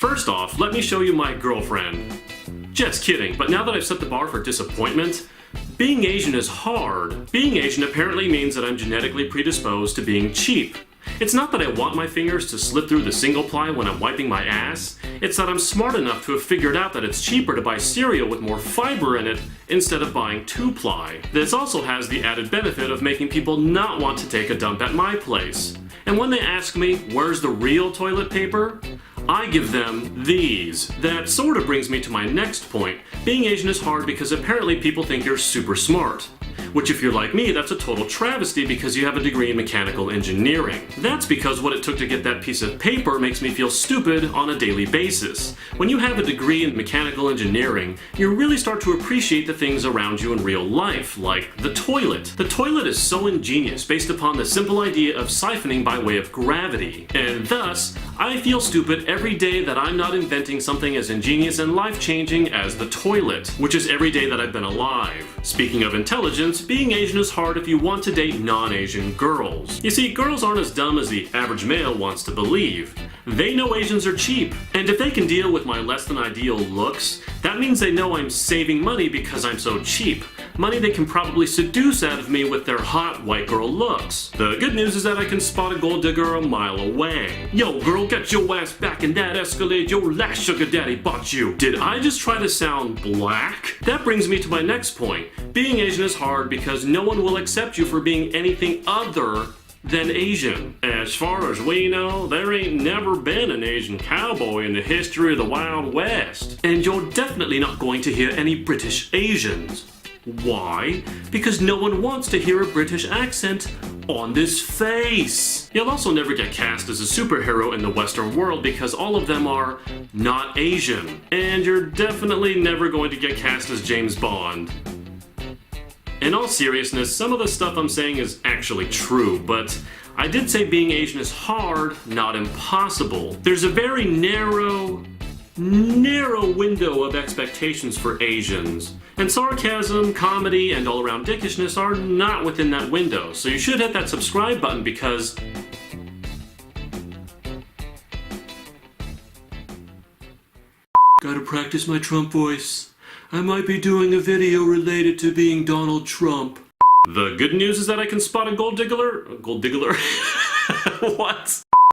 First off, let me show you my girlfriend. Just kidding, but now that I've set the bar for disappointment, being Asian is hard. Being Asian apparently means that I'm genetically predisposed to being cheap. It's not that I want my fingers to slip through the single ply when I'm wiping my ass, it's that I'm smart enough to have figured out that it's cheaper to buy cereal with more fiber in it instead of buying 2-ply. This also has the added benefit of making people not want to take a dump at my place. And when they ask me, where's the real toilet paper? I give them these. That sort of brings me to my next point. Being Asian is hard because apparently people think you're super smart. Which if you're like me, that's a total travesty because you have a degree in mechanical engineering. That's because what it took to get that piece of paper makes me feel stupid on a daily basis. When you have a degree in mechanical engineering, you really start to appreciate the things around you in real life, like the toilet. The toilet is so ingenious based upon the simple idea of siphoning by way of gravity. And thus, I feel stupid every day that I'm not inventing something as ingenious and life-changing as the toilet, which is every day that I've been alive. Speaking of intelligence, being Asian is hard if you want to date non-Asian girls. You see, girls aren't as dumb as the average male wants to believe. They know Asians are cheap, and if they can deal with my less than ideal looks, that means they know I'm saving money because I'm so cheap. Money they can probably seduce out of me with their hot white girl looks. The good news is that I can spot a gold digger a mile away. Yo girl, get your ass back in that Escalade your last sugar daddy bought you. Did I just try to sound black? That brings me to my next point. Being Asian is hard because no one will accept you for being anything other than Asian. As far as we know, there ain't never been an Asian cowboy in the history of the Wild West. And you're definitely not going to hear any British Asians. Why? Because no one wants to hear a British accent on this face. You'll also never get cast as a superhero in the Western world because all of them are not Asian. And you're definitely never going to get cast as James Bond. In all seriousness, some of the stuff I'm saying is actually true, but I did say being Asian is hard, not impossible. There's a very narrow window of expectations for Asians. And sarcasm, comedy, and all-around dickishness are not within that window, so you should hit that subscribe button because gotta practice my Trump voice. I might be doing a video related to being Donald Trump. The good news is that I can spot a gold diggler? What?